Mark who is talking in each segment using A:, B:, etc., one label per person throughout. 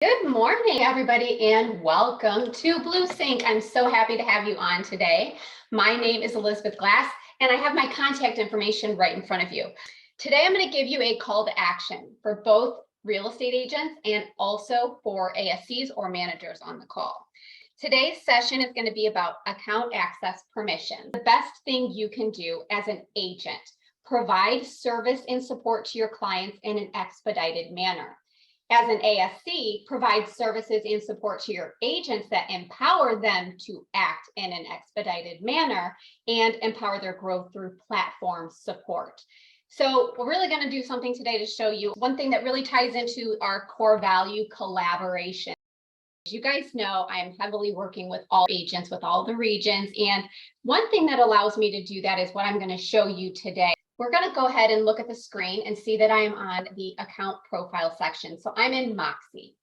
A: Good morning, everybody, and welcome to BlueSync. I'm so happy to have you on today. My name is Elizabeth Glass, and I have my contact information right in front of you. Today, I'm going to give you a call to action for both real estate agents and also for ASCs or managers on the call. Today's session is going to be about account access permission. The best thing you can do as an agent, provide service and support to your clients in an expedited manner. As an ASC, provide services and support to your agents that empower them to act in an expedited manner and empower their growth through platform support. So we're really going to do something today to show you one thing that really ties into our core value, collaboration. As you guys know, I am heavily working with all agents, with all the regions. And one thing that allows me to do that is what I'm going to show you today. We're going to go ahead and look at the screen and see that I am on the account profile section. So I'm in Moxi.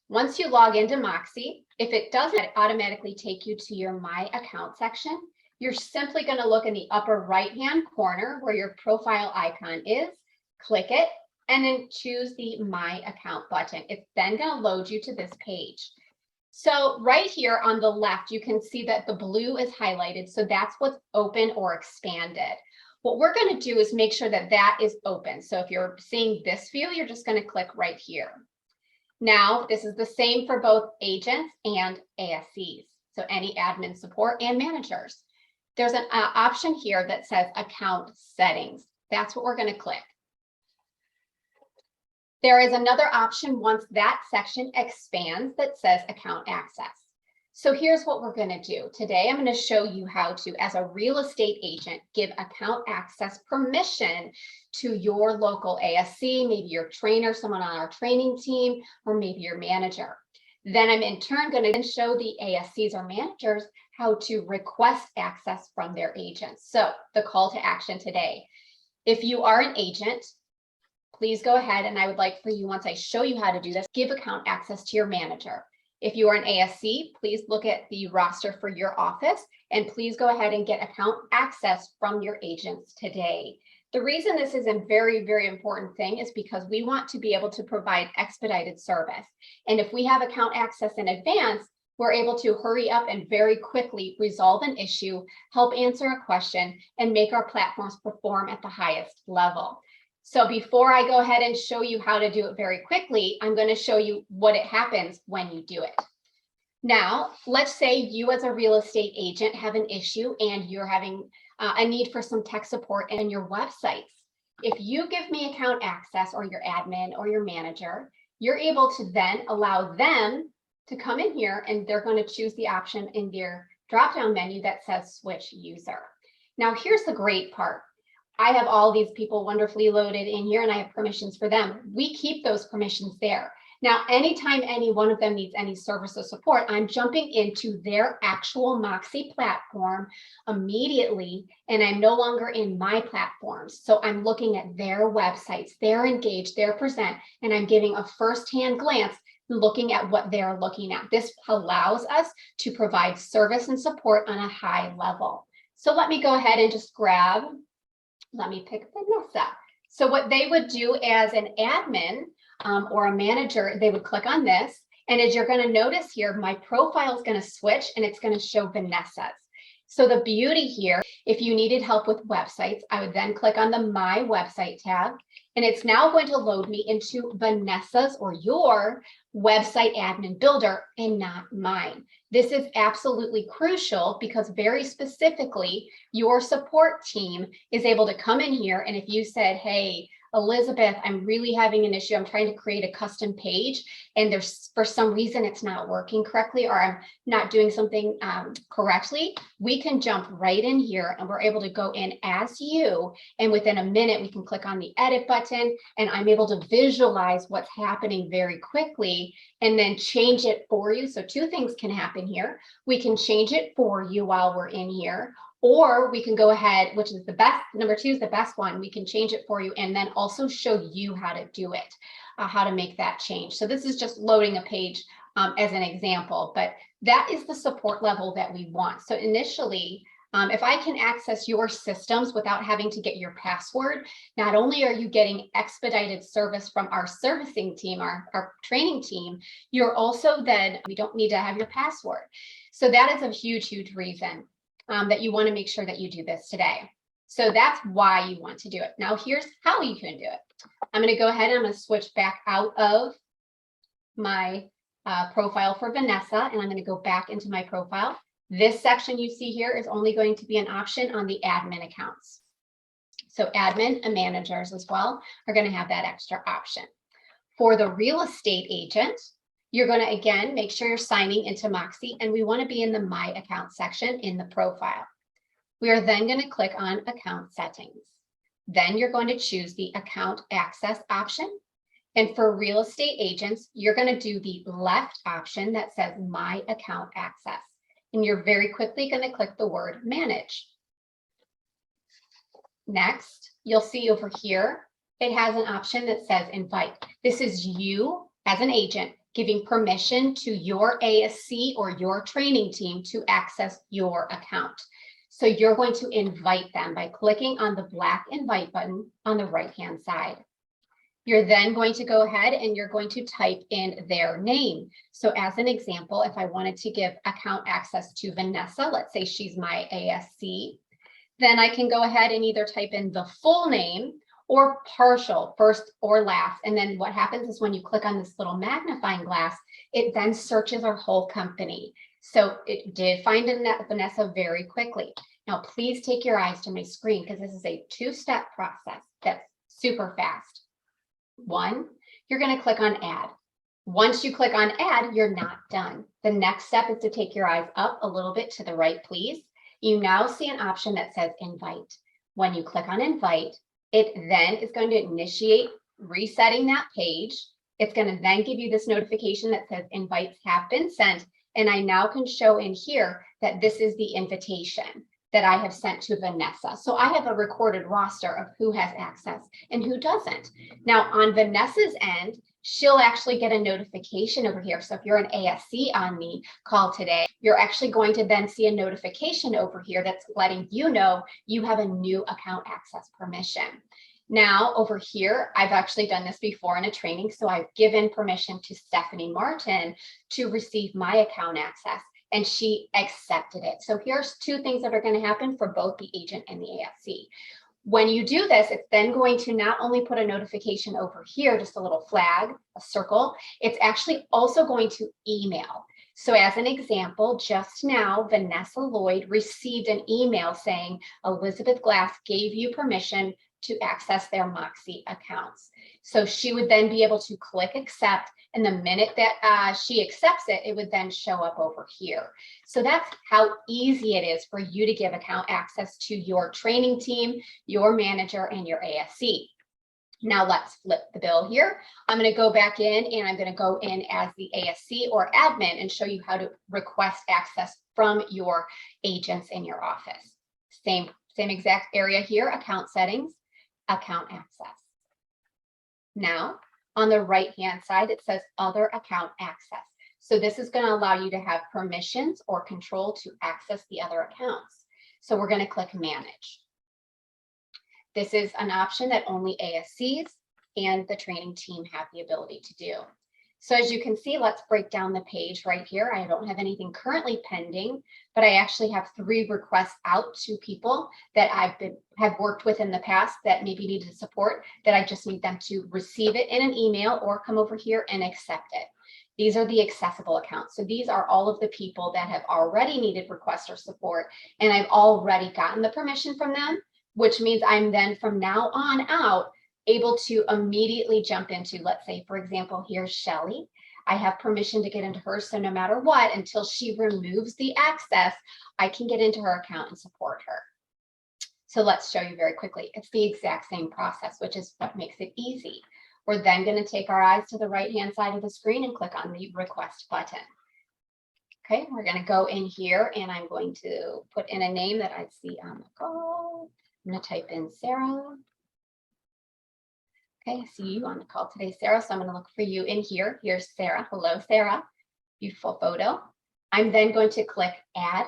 A: Once you log into Moxi, if it doesn't automatically take you to your My Account section, you're simply going to look in the upper right-hand corner where your profile icon is, click it, and then choose the My Account button. It's then going to load you to this page. So right here on the left, you can see that the blue is highlighted. So that's what's open or expanded. What we're going to do is make sure that that is open. So if you're seeing this view, you're just going to click right here. Now, this is the same for both agents and ASCs. So any admin support and managers. There's an option here that says account settings. That's what we're going to click. There is another option once that section expands that says account access. So here's what we're going to do. Today, I'm going to show you how to, as a real estate agent, give account access permission to your local ASC, maybe your trainer, someone on our training team, or maybe your manager. Then I'm in turn going to show the ASCs or managers how to request access from their agents. So the call to action today. If you are an agent, please go ahead, and I would like for you, once I show you how to do this, give account access to your manager. If you are an ASC, please look at the roster for your office and please go ahead and get account access from your agents today. The reason this is a very, very important thing is because we want to be able to provide expedited service. And if we have account access in advance, we're able to hurry up and very quickly resolve an issue, help answer a question, and make our platforms perform at the highest level. So before I go ahead and show you how to do it very quickly, I'm going to show you what it happens when you do it. Now, let's say you as a real estate agent have an issue and you're having a need for some tech support in your websites. If you give me account access or your admin or your manager, you're able to then allow them to come in here and they're going to choose the option in their drop-down menu that says switch user. Now, here's the great part. I have all these people wonderfully loaded in here and I have permissions for them. We keep those permissions there. Now, anytime any one of them needs any service or support, I'm jumping into their actual Moxi platform immediately, and I'm no longer in my platforms. So I'm looking at their websites, their engage, their present, and I'm giving a firsthand glance looking at what they're looking at. This allows us to provide service and support on a high level. So let me go ahead and just grab. Let me pick Vanessa. So what they would do as an admin or a manager, they would click on this. And as you're going to notice here, my profile is going to switch and it's going to show Vanessa's. So the beauty here, if you needed help with websites, I would then click on the My Website tab. And it's now going to load me into Vanessa's or your website admin builder and not mine. This is absolutely crucial because very specifically, your support team is able to come in here. And if you said, hey, Elizabeth, I'm really having an issue. I'm trying to create a custom page and there's for some reason it's not working correctly or I'm not doing something correctly. We can jump right in here and we're able to go in as you. And within a minute, we can click on the edit button and I'm able to visualize what's happening very quickly and then change it for you. So two things can happen here. We can change it for you while we're in here. Or we can go ahead, which is the best, number two is the best one. We can change it for you and then also show you how to do it, how to make that change. So this is just loading a page as an example, but that is the support level that we want. So initially, If I can access your systems without having to get your password, not only are you getting expedited service from our servicing team, our training team, you're also then, we don't need to have your password. So that is a huge, huge reason that you want to make sure that you do this today. So that's why you want to do it. Now here's how you can do it. I'm going to go ahead and I'm going to switch back out of my profile for Vanessa, and I'm going to go back into my profile. This section you see here is only going to be an option on the admin accounts. So admin and managers as well are going to have that extra option. For the real estate agent, you're going to, again, make sure you're signing into Moxi, and we want to be in the My Account section in the profile. We are then going to click on Account Settings. Then you're going to choose the Account Access option. And for real estate agents, you're going to do the left option that says My Account Access. And you're very quickly going to click the word Manage. Next, you'll see over here, it has an option that says Invite. This is you as an agent giving permission to your ASC or your training team to access your account. So you're going to invite them by clicking on the black invite button on the right-hand side. You're then going to go ahead and you're going to type in their name. So as an example, if I wanted to give account access to Vanessa, let's say she's my ASC, then I can go ahead and either type in the full name or partial, first or last. And then what happens is when you click on this little magnifying glass, it then searches our whole company. So it did find Vanessa very quickly. Now, please take your eyes to my screen because this is a two-step process that's super fast. One, you're going to click on Add. Once you click on Add, you're not done. The next step is to take your eyes up a little bit to the right, please. You now see an option that says Invite. When you click on Invite, it then is going to initiate resetting that page. It's going to then give you this notification that says invites have been sent. And I now can show in here that this is the invitation that I have sent to Vanessa. So I have a recorded roster of who has access and who doesn't. Now on Vanessa's end, she'll actually get a notification over here. So if you're an ASC on the call today, you're actually going to then see a notification over here that's letting you know you have a new account access permission. Now over here, I've actually done this before in a training. So I've given permission to Stephanie Martin to receive my account access, and she accepted it. So here's two things that are going to happen for both the agent and the ASC. When you do this, it's then going to not only put a notification over here, just a little flag, a circle, it's actually also going to email. So as an example, just now, Vanessa Lloyd received an email saying Elizabeth Glass gave you permission to access their Moxi accounts. So she would then be able to click accept, and the minute that she accepts it, it would then show up over here. So that's how easy it is for you to give account access to your training team, your manager, and your ASC. Now let's flip the bill here. I'm going to go back in and I'm going to go in as the ASC or admin and show you how to request access from your agents in your office. Same exact area here, account settings, account access. Now, on the right-hand side, it says other account access. So this is going to allow you to have permissions or control to access the other accounts. So we're going to click manage. This is an option that only ASCs and the training team have the ability to do. So as you can see, let's break down the page right here. I don't have anything currently pending, but I actually have 3 requests out to people that have worked with in the past that maybe needed support, that I just need them to receive it in an email or come over here and accept it. These are the accessible accounts. So these are all of the people that have already needed request or support, and I've already gotten the permission from them, which means I'm then from now on out able to immediately jump into, let's say, for example, here's Shelly. I have permission to get into hers. So no matter what, until she removes the access, I can get into her account and support her. So let's show you very quickly. It's the exact same process, which is what makes it easy. We're then going to take our eyes to the right-hand side of the screen and click on the request button. Okay, we're going to go in here and I'm going to put in a name that I see on the call. I'm going to type in Sarah. Okay, I see you on the call today, Sarah. So I'm going to look for you in here. Here's Sarah. Hello, Sarah. Beautiful photo. I'm then going to click Add.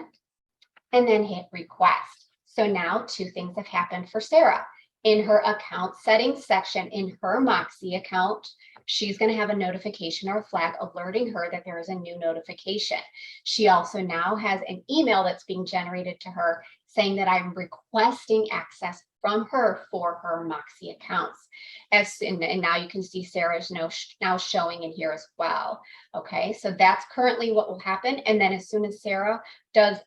A: and then hit request. So now two things have happened for Sarah. In her account settings section in her Moxi account, she's going to have a notification or a flag alerting her that there is a new notification. She also now has an email that's being generated to her saying that I'm requesting access from her for her Moxi accounts. And now you can see Sarah's now showing in here as well. Okay, so that's currently what will happen. And then as soon as Sarah does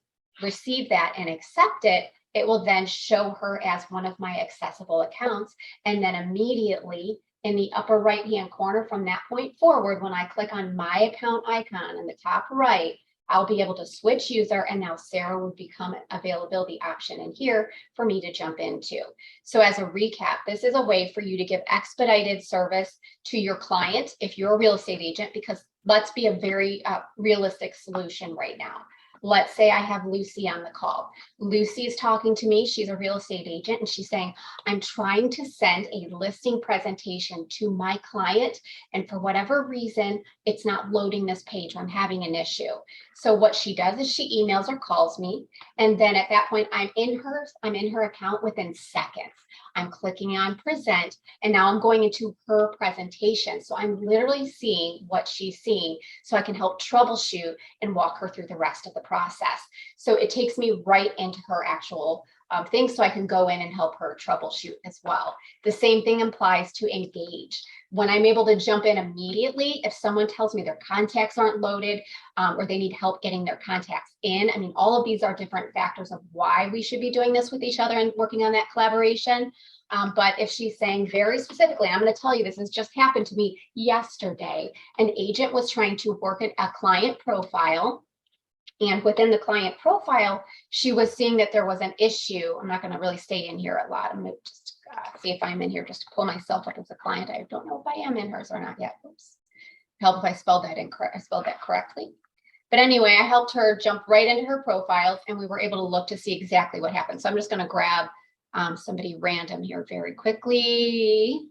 A: receive that and accept it, it will then show her as one of my accessible accounts. And then immediately in the upper right-hand corner from that point forward, when I click on my account icon in the top right, I'll be able to switch user, and now Sarah would become an availability option in here for me to jump into. So as a recap, this is a way for you to give expedited service to your client if you're a real estate agent, because let's be a very realistic solution right now. Let's say I have Lucy on the call. Lucy is talking to me. She's a real estate agent, and she's saying, I'm trying to send a listing presentation to my client, and for whatever reason, it's not loading this page. I'm having an issue. So what she does is she emails or calls me, and then at that point, I'm in her account within seconds. I'm clicking on present, and now I'm going into her presentation. So I'm literally seeing what she's seeing, so I can help troubleshoot and walk her through the rest of the process. So it takes me right into her actual thing, so I can go in and help her troubleshoot as well. The same thing applies to engage. When I'm able to jump in immediately, if someone tells me their contacts aren't loaded or they need help getting their contacts in, I mean, all of these are different factors of why we should be doing this with each other and working on that collaboration. But if she's saying very specifically, I'm going to tell you, this has just happened to me yesterday. An agent was trying to work at a client profile. And within the client profile, she was seeing that there was an issue. I'm not going to really stay in here a lot. I'm going to just see if I'm in here just to pull myself up as a client. I don't know if I am in hers or not yet. Oops. Help if I spelled that incorrect. I spelled that correctly. But anyway, I helped her jump right into her profiles, and we were able to look to see exactly what happened. So I'm just going to grab somebody random here very quickly.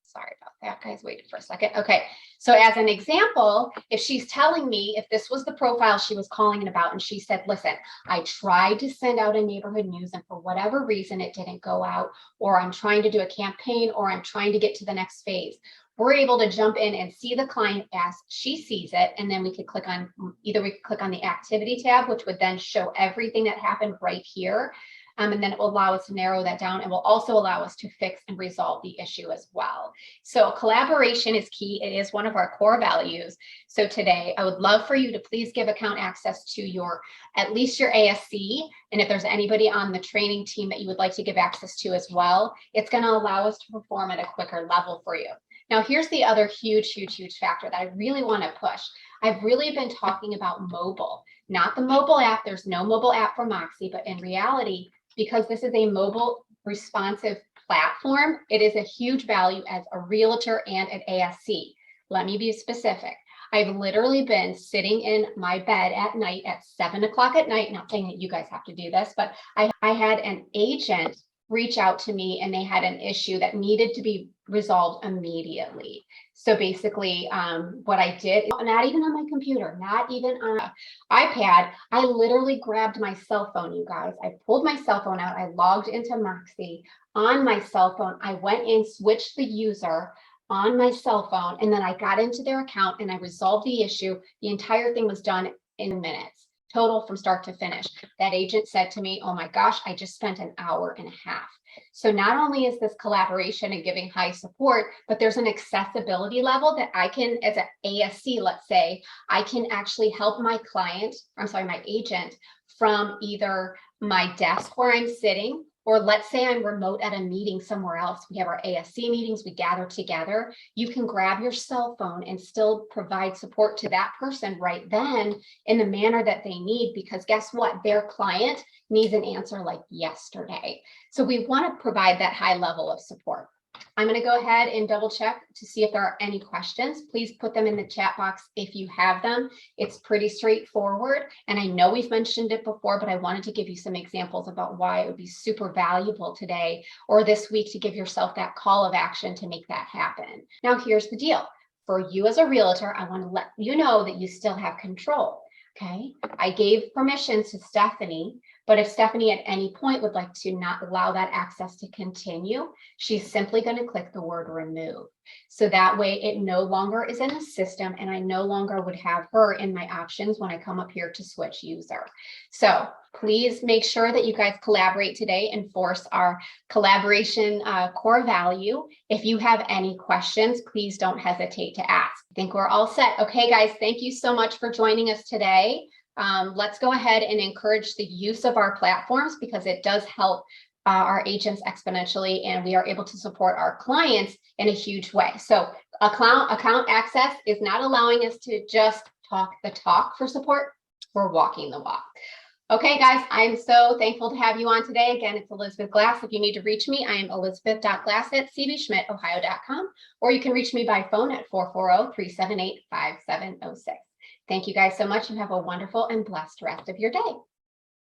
A: Sorry about that, guys. Wait for a second. Okay, so as an example, if she's telling me if this was the profile she was calling in about, and she said, listen, I tried to send out a neighborhood news, and for whatever reason, it didn't go out, or I'm trying to do a campaign, or I'm trying to get to the next phase. We're able to jump in and see the client as she sees it, and then we could click on, either we could click on the activity tab, which would then show everything that happened right here. And then it will allow us to narrow that down, and will also allow us to fix and resolve the issue as well. So collaboration is key. It is one of our core values. So today, I would love for you to please give account access to at least your ASC. And if there's anybody on the training team that you would like to give access to as well, it's going to allow us to perform at a quicker level for you. Now, here's the other huge factor that I really want to push. I've really been talking about mobile, not the mobile app. There's no mobile app for Moxi, but in reality, because this is a mobile responsive platform, it is a huge value as a realtor and an ASC. Let me be specific. I've literally been sitting in my bed at night at 7 o'clock at night, not saying that you guys have to do this, but I had an agent reach out to me, and they had an issue that needed to be resolved immediately. So basically what I did, not even on my computer, not even on an iPad, I literally grabbed my cell phone, you guys. I pulled my cell phone out. I logged into Moxi on my cell phone. I went in, switched the user on my cell phone, and then I got into their account and I resolved the issue. The entire thing was done in minutes. Total from start to finish. That agent said to me, oh my gosh, I just spent an hour and a half. So not only is this collaboration and giving high support, but there's an accessibility level that I can, as an ASC, let's say, I can actually help my agent from either my desk where I'm sitting, or let's say I'm remote at a meeting somewhere else. We have our ASC meetings, we gather together. You can grab your cell phone and still provide support to that person right then in the manner that they need, because guess what? Their client needs an answer like yesterday. So we want to provide that high level of support. I'm going to go ahead and double check to see if there are any questions. Please put them in the chat box if you have them. It's pretty straightforward. And I know we've mentioned it before, but I wanted to give you some examples about why it would be super valuable today or this week to give yourself that call of action to make that happen. Now, here's the deal. For you as a realtor, I want to let you know that you still have control. Okay, I gave permission to Stephanie But if Stephanie at any point would like to not allow that access to continue, she's simply going to click the word remove. So that way it no longer is in the system and I no longer would have her in my options when I come up here to switch user. So please make sure that you guys collaborate today, enforce our collaboration core value. If you have any questions, please don't hesitate to ask. I think we're all set. Okay, guys, thank you so much for joining us today. Let's go ahead and encourage the use of our platforms because it does help our agents exponentially, and we are able to support our clients in a huge way. So account access is not allowing us to just talk the talk for support. We're walking the walk. Okay, guys, I'm so thankful to have you on today. Again, it's Elizabeth Glass. If you need to reach me, I am elizabeth.glass@cbschmidtohio.com, or you can reach me by phone at 440-378-5706. Thank you guys so much and have a wonderful and blessed rest of your day.